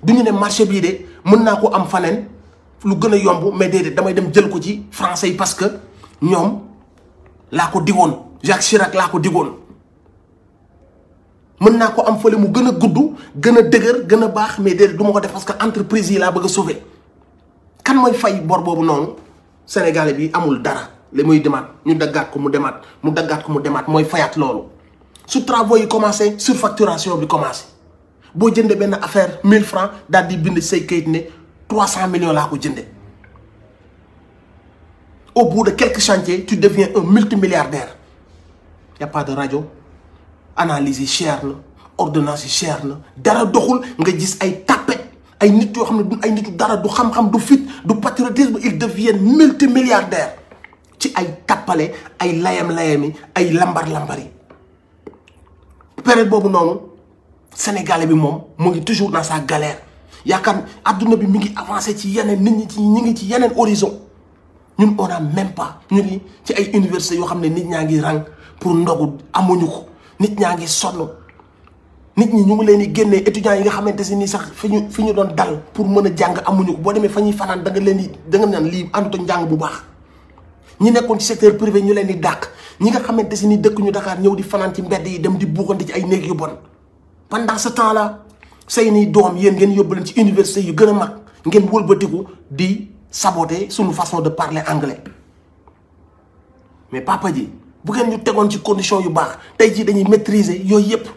duñu ne marché bii de mën naa ko am faneen lu gën a yomb mais déedéet damay dem jël ko ci français yi parce que ñoom laa ko digoon Jacques Chirac laa ko digoon mën naa ko am fële mu gën a gudd gën a dëgër gën a baax mais déedéet du ma ko def parce que entreprise yi laa bëgg a sauver kan mooy fay bor boobu noonu Sénégalais bi amul dara li muy demaat ñu daggaat ko mu demaat mu daggaat ko mu demaat mooy fayaat loolu su travaux yi commencé surfacturation bi commencé boo jëndee benn affaire 1000 francs daal di bind say kayit ne 300 millions laa ko jëndee au bout de quelques chantiers tu deviens un multimilliardaire y a pas de rajo analyse yi cher na ordonnance yi cher na dara doxul nga gis ay tapet ay nit yoo xam ne du ay nitu dara du xam-xam du fit du patriotisme ils deviennent multimilliardaires ci ay tappale ay layam-layami ay lambar-lambari période boobu noonu Sénégalais bi moom mu ngi toujours dans sa galère yaakaar adduna bi mi ngi avancé ci yeneen nit ñi ci ñi ngi ci yeneen horizon ñun on a même pas ñu ngi ci ay universités yoo xam ne nit ñaa ngi rang pour ndogu amuñu ko nit ñaa ngi sonn nit ñi ñu ngi leen di génnee étudiants yi nga xamante si nii sax fi ñu doon dal pour mën a jàng amuñu ko boo demee fa ñuy fanaan da nga leen di da nga naan lii àndut ak njàng bu baax ñi nekkoon ci secteur privé ñu leen di dàq ñi nga xamante si ni dëkk ñu Dakar ñëw di fanaan ci mbedd yi dem di buuxante ci ay néeg yu bon pendant ce temps là say ni doom yéen ngeen yóbbu leen ci université yu gën a mag ngeen wëlbatiku di saboter suñu façon de parler anglais mais papa ji bu ngeen ñu tegoon ci condition yu baax tey jii dañuy maîtriser yooyu yëpp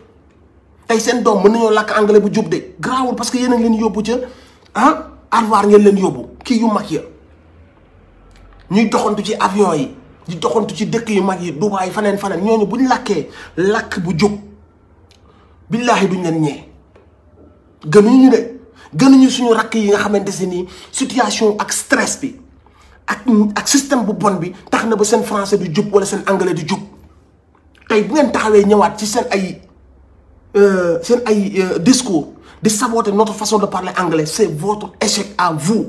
tey seen doom mën nañoo làkk anglais bu jub de garaawul parce que yéen a ngi leen yóbbu ca Harvard ngeen leen yóbbu kii yu mag ya ñuy doxantu ci avion yi di doxantu ci dëkk yu mag yi Dubaay faneen ñooñu buñ làkkee làkk bu jub billaahi duñ leen ñee gënuñu de gënuñu suñu rakk yi nga xamante si nii situation ak stress bi ak système bu bon bi tax na ba seen français du jub wala seen anglais du jub tey bu ngeen taxawee ñëwaat ci seen ay discours di saboter notre façon de parler anglais c'est votre échec à vous.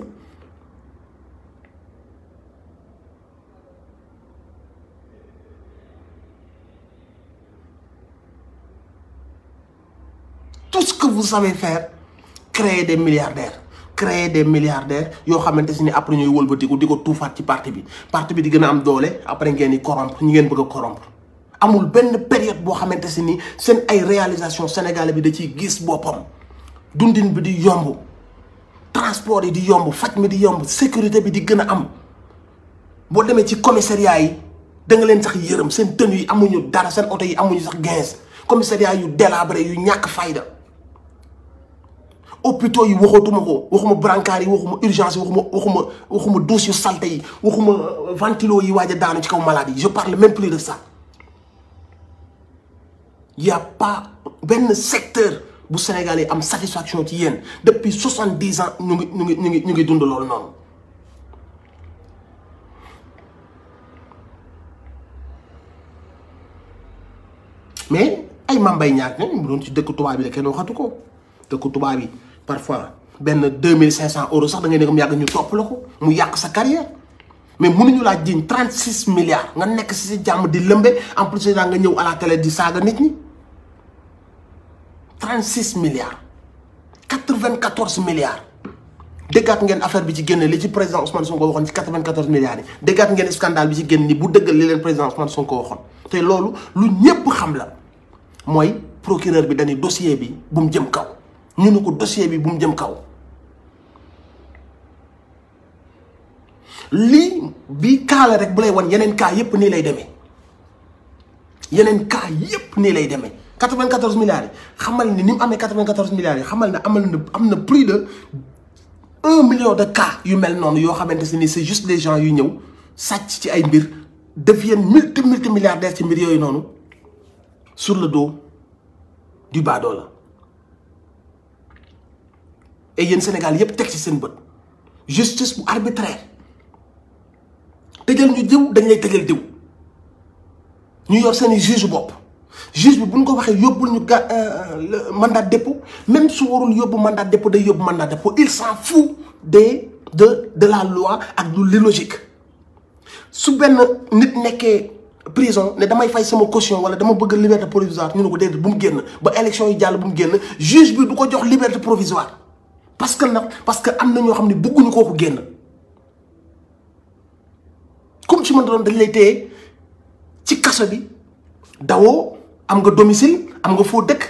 Tout ce que vous savez faire créer des milliardaires yoo xamante si ni après ñooy wëlbatiku di ko tuufaat ci parti bi di gën a am doole après ngeen di corrompre ñi ngeen bëgg a corrompre amul benn période boo xamante si ni seen ay réalisation sénégalais bi da ciy gis boppam dundin bi di yomb transport yi di yomb faj mi di yomb sécurité bi di gën a am boo demee ci commissariat yi da nga leen sax yërëm seen tenue yi amuñu dara seen oto yi amuñu sax gains commissariat yu délabré yu ñàkk fayda hôpitaux yi waxatuma ko waxuma brancard yi waxuma urgence yi waxuma douche yu salte yi waxuma ventilo yi waaj a daanu ci kaw maladie je parle même plus de ça y a pas benn secteur bu Sénégal yi am satisfaction ci yéen depuis 70 ans ñu ngi dund loolu noonu mais ay mambay ñaar ne mu doon ci dëkk tubaab bi la kenn waxatu ko dëkk tubaab yi parfois benn 2500 euros sax da ngay ne mu yàgg ñu topp la ko mu yàq sa carrière mais mënuñu laa jiñ 36 milliards nga nekk si si jàmm di lëmbe en plus daa nga ñëw à la télé di saaga nit ñi 36 milliards 94 milliards déggaat ngeen affaire bi ci génne li ci président Ousmane Sonko waxoon ci 94 milliards yi déggaat ngeen scandale bi ci génn ni bu dëggal li leen président Ousmane Sonko waxoon te loolu lu ñëpp xam la mooy procureur bi dañuy dossier bi bu mu jëm kaw ñu ne ko dossier bi bu mu jëm kaw lii bi cas rek bu lay wan yeneen cas yépp nii lay demee yeneen cas yépp nii lay demee 94 milliards yi xamal ni mu amee 94 milliards yi xamal ne am na plus de 1 million de cas yu mel noonu yoo xamante si ni c'est juste des gens yu ñëw sàcc ci ay mbir deviennent multimilliardaires ci mbir yooyu noonu sur le dos du baadoola et yéen Sénégal yépp teg ci seen bët justice bu arbitraire tëjal ñu diw dañ lay tëjal diw ñu yor seeni juge bopp juge bi bu ñu ko waxee yóbbul ñu mandat de dépôt même su warul yóbbu mandat de dépôt day yóbbu mandat de dépôt il s'en fout de la loi ak du l'illogique su benn nit nekkee prison ne damay fay sama caution wala dama bëgg liberté provisoire ñu ne ko déedéet bu mu génn ba élection yi jàll bu mu génn juge bi du ko jox liberté provisoire parce que am na ñoo xam ne bëgguñu kooku génn comme ci man doon dañ lay téye ci kaso bi dawoo am nga domicile am nga foo dëkk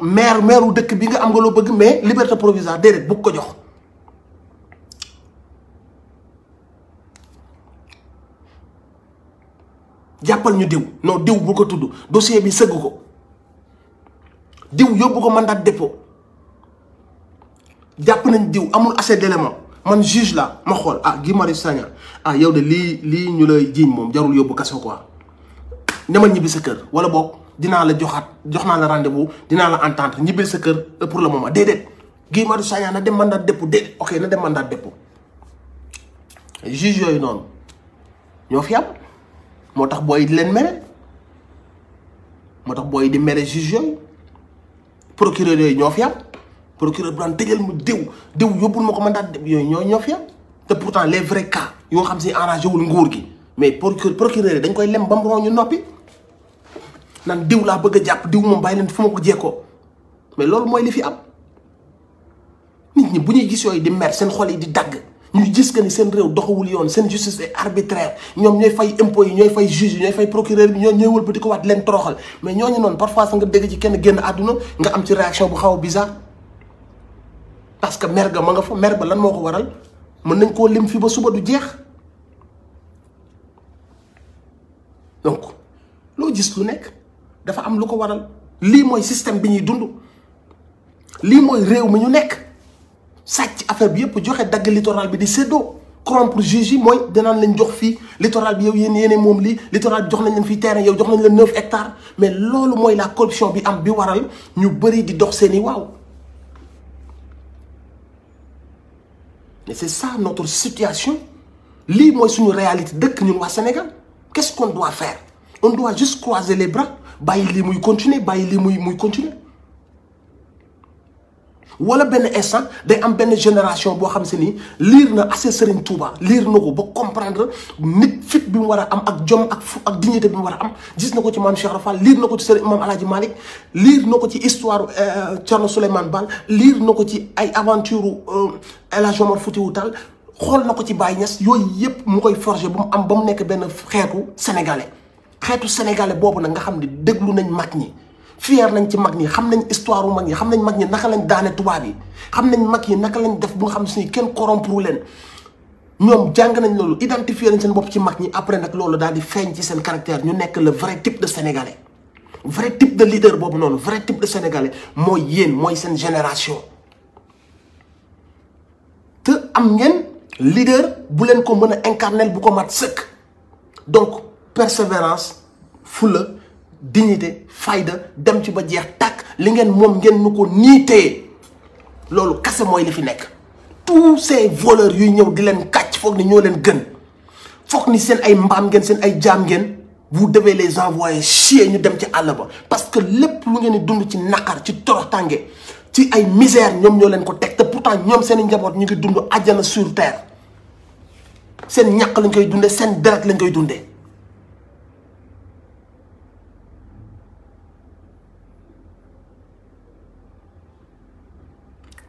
maire wu dëkk bi nga am nga loo bëgg mais liberté provisoire déedéet bëgg ko jox jàppal ñu diw non diw bu ko tudd dossier bi sëgg ko diw yóbbu ko mandat de dépôt jàpp nañ diw amul assez d'éléments man juge la ma xool Guy Marius Sagna yow de lii ñu lay jiiñ moom jarul yóbbu kaso quoi demal ñibbi sa kër wala boog dinaa la jox naa la rendez-vous dinaa la entendre ñibbil sa kër pour le moment déedéet Guy Marius Sagna na dem mandat de dépôt déedéet ok na dem mandat de dépôt juge yooyu noonu ñoo fi am moo tax booy di leen mere moo tax booy di mere juge yooyu procureur yooyu ñoo fi am procureur bu daan tëjal mu diw yóbbul ma ko mandat yooyu ñoo fi am te pourtant les vrais cas yoo xam si arrangé wul nguur gi mais procureur yi dañ koy lem ba mu ñu noppi naan diw laa bëgg a jàpp diw moom bàyyi leen fu ma ko jekkoo mais loolu mooy li fi am nit ñi bu ñuy gis yooyu di mer seen xol yi di dagg ñu gis que ni seen réew doxawul yoon seen justice est arbitraire ñoom ñooy fay impôts yi ñooy fay juge yi ñooy fay procureur bi ñooy wëlbati ko waat leen toroxal mais ñooñu noonu parfois sax nga dégg ci kenn génn àdduna nga am ci réaction bu xaw a bizarre parce que mer ga ma nga fa mer ba lan moo ko waral mën nañ koo lim fi ba suba du jeex donc loo gis lu nekk dafa am lu ko waral lii mooy système bi ñuy dund lii mooy réew mi ñu nekk sàcc affaire bi yëpp joxe dagg littoral bi di séddoo corrompre juge yi mooy danaan lañ jox fii littoral bi yow yéene moom lii littoral bi jox nañ leen fii terrain yow jox nañ leen 9 hectares mais loolu mooy la corruption bi am bi waral ñu bëri di dox seeni waaw mais c'est ça notre situation lii mooy suñu réalité dëkk ñun waa Sénégal qu'est-ce qu'on doit faire on doit juste croiser les bras bàyyi lii muy continuer bàyyi lii muy continuer wala benn instant day am benn génération boo xam se ni liir na assez Serigne Touba liir na ko ba comprendre nit fit bi mu war a am ak jom ak dignité bi mu war a am gis na ko ci maam Cheikh Rafal liir na ko ci Serigne Imam Alhaji Malick liir na ko ci histoire Thierno Souleymane Baal liir na ko ci ay aventure El Hadj Omar Foutiyou Tall xool na ko ci Baye Niass yooyu yëpp mu koy forger ba mu am ba mu nekk benn xeetu sénégalais boobu nag nga xam ne déglu nañ mag ñi fier nañ ci mag ñi xam nañ histoire u mag ñi xam nañ mag ñi naka lañ daane tubaab yi xam nañ mag yi naka lañ def bu nga xam si kenn corrompre leen ñoom jàng nañ loolu identifier nañ seen bopp ci mag ñi après nag loolu daal di feeñ ci seen caractère ñu nekk le vrai type de sénégalais vrai type de leader boobu noonu vrai type de sénégalais mooy yéen mooy seen génération te am ngeen leader bu leen ko mën a incarner bu ko mat sëkk donc persévérance fulla dignité fayda dem ci ba jeex tàkk li ngeen moom ngeen nu ko niitee loolu kase mooy li fi nekk tous ces voleurs yuy ñëw di leen kàcc foog ni ñoo leen gën foog ni seen ay mbaam ngeen seen ay jaam ngeen vous devez les envoyer chier ñu dem ci àll ba parce que lépp lu ngeen di dund ci naqar ci toroxtànge ci ay misère ñoom ñoo leen ko teg te pourtant ñoom seen i njaboot ñu ngi dund àjjana sur terre seen ñàkk lañ koy dundee seen deret lañ koy dundee.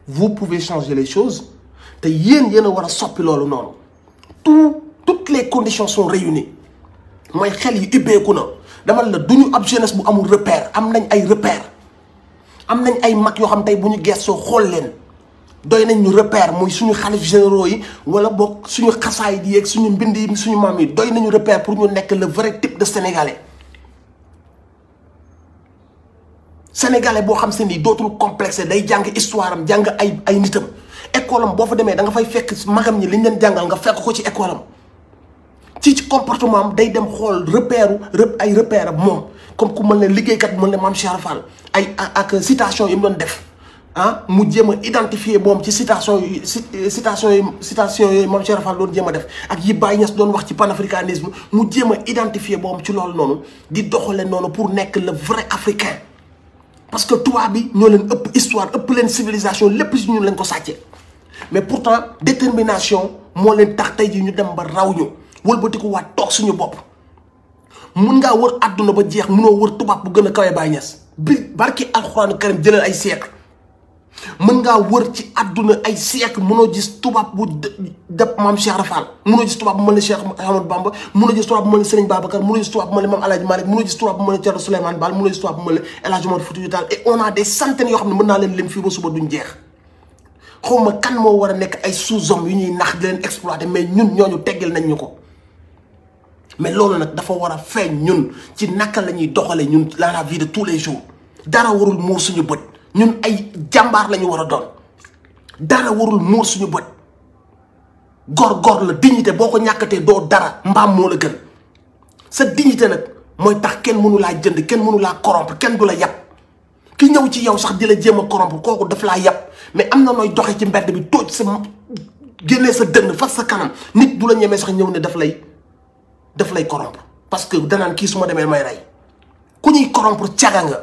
Vous pouvez changer les choses te yéen a war a soppi loolu noonu toutes les conditions sont réunies mooy xel yi ubbeeku na dama la du ñu ab jeunesse bu amul repère am nañ ay repère am nañ ay mag yoo xam tey bu ñu gëstoo xool leen doy nañ ñu repère muy suñu xalif généraux yi wala boog suñu xasaay yi yeeg suñu mbind yi suñu maam yi doy nañu repère pour ñu nekk le vrai type de sénégalais. Sénégalais boo xam se ni dootul complexe day jàng histoire am jàng ay nitam école am boo fa demee da nga fay fekk magam ñi liñ leen jàngal nga fekk ko ci école am ci comportement am day dem xool ay repère am moom comme ku mën leen liggéeykat mën leen maam Cheikh Fall ay ak citation yi mu doon def mu jéem a identifier moom ci citation yooyu maam Cheikh Fall doon jéem a def ak yi Baye Niass doon wax ci panafricanisme mu jéem a identifier moom ci loolu noonu di doxale noonu pour nekk le vrai africain. parce que tubaab bi ñoo leen ëpp histoire ëpp leen civilisation lépp si ñu leen ko sàcce mais pourtant détermination moo leen tax tey ji ñu dem ba raw ñu wëlbati ko waat toog suñu bopp mun ngaa wër àdduna ba jeex munoo wër tubaab bu gën a kawee Baye Niass bi barki alxuraanu karim jëlal ay siècle mën ngaa wër ci àdduna ay siècle mënoo gis tubaab bu def maam Cheikh Rafal mënoo gis tubaab bu mel ne Cheikh Ahmadou Bamba mënoo gis tubaab bu mel ne Serigne Babacar mënoo gis tubaab bu mel ne maam Alhaji Malick mënoo gis tubaab bu mel ne Thierno Souleymane Baal mënoo gis tubaab bu mel ne El Hadji Omar Foutiyou Tall et on a des centaines yoo xam ne mën naa leen lim fii ba suba duñ jeex. xawma kan moo war a nekk ay sous-hommes yu ñuy nax di leen exploiter mais ñun ñooñu teggeel nañ ñu ko. mais loolu nag dafa war a feeñ ñun ci naka la ñuy doxalee ñun la vie de tous les jours dara warul muur suñu bët ñun ay jàmbaar la ñu war a doon dara warul muur suñu bët góor la dignité boo ko ñàkkatee doo dara mbaam moo la gën sa dignité nag mooy tax kenn mënu laa jënd kenn mënu laa corrompre kenn du la yàpp ki ñëw ci yow sax di la jéem a corrompre kooku daf laa yàpp mais am na nooy doxee ci mbedd bi tooj sa génnee sa dënn fas sa kanam nit du la ñemee sax ñëw ne daf lay corrompre parce que danaan kii su ma demee may rey ku ñuy corrompre caga nga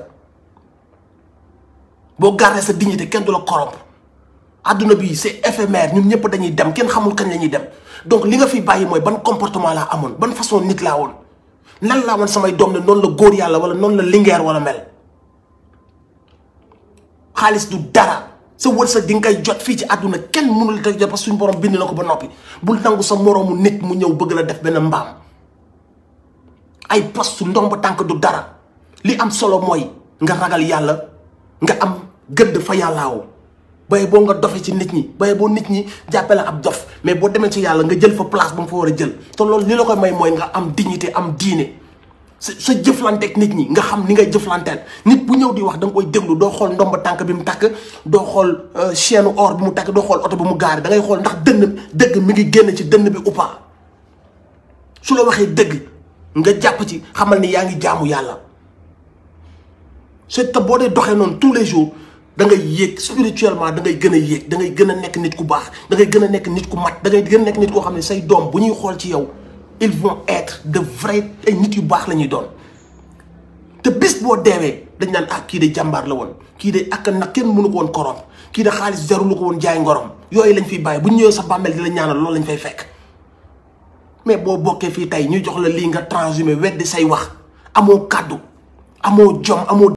boo garder sa dignité kenn du la corrompre adduna bi c'est éphémère ñun ñëpp dañuy dem kenn xamul kañ la ñuy dem donc li nga fi bàyyi mooy ban comportement laa amoon ban façon nit laa woon nan laa woon samay doom ne noonu la góor yàlla wala noonu la lingeer wala mel xaalis du dara sa wërsëg di nga koy jot fii ci àdduna kenn mënu la jot parce que suñu borom bind na ko ba noppi bul nangu sa moroomu nit mu ñëw bëgg la def benn mbaam ay poste ndomb tànk du dara li am solo mooy nga ragal yàlla nga am gëdd fa yàllaaw baye boo nga dofe ci nit ñi baye boo nit ñi jàppe la ab dof mais boo demee ci yàlla nga jël fa place ba nga fa war a jël te loolu li la koy may mooy nga am dignité am diine sa jëflanteeg nit ñi nga xam ni ngay jëflanteel nit bu ñëw di wax da nga koy déglu doo xool ndomba tànk bi mu takk doo xool chaîne or bi mu takk doo xool oto bi mu gaari da ngay xool ndax dëgg mi ngi génn ci dënn bi ou pas su la waxee dëgg nga jàpp ci xamal ni yaa ngi jaamu yàlla c'est boo dee doxee noonu tous les jours da ngay yéeg spirituellement da ngay gën a yéeg da ngay gën a nekk nit ku baax da ngay gën a nekk nit ku mat da ngay gën a nekk nit koo xam ne say doom bu ñuy xool ci yow ils vont être de vrais ay nit yu baax la ñuy doon te bis boo deewee dañ naan ah kii de jàmbaar la woon kii de ak nag kenn mënu ko woon corrompre kii de xaalis jarul ko woon jaay ngorom yooyu lañ fiy bàyyi bu ñu ñëwee sa bàmmeel di la ñaanal loolu lañ fay fekk mais boo bokkee fii tey ñu jox la lii nga transhumé weddi say wax amoo kàddu amoo jom amoo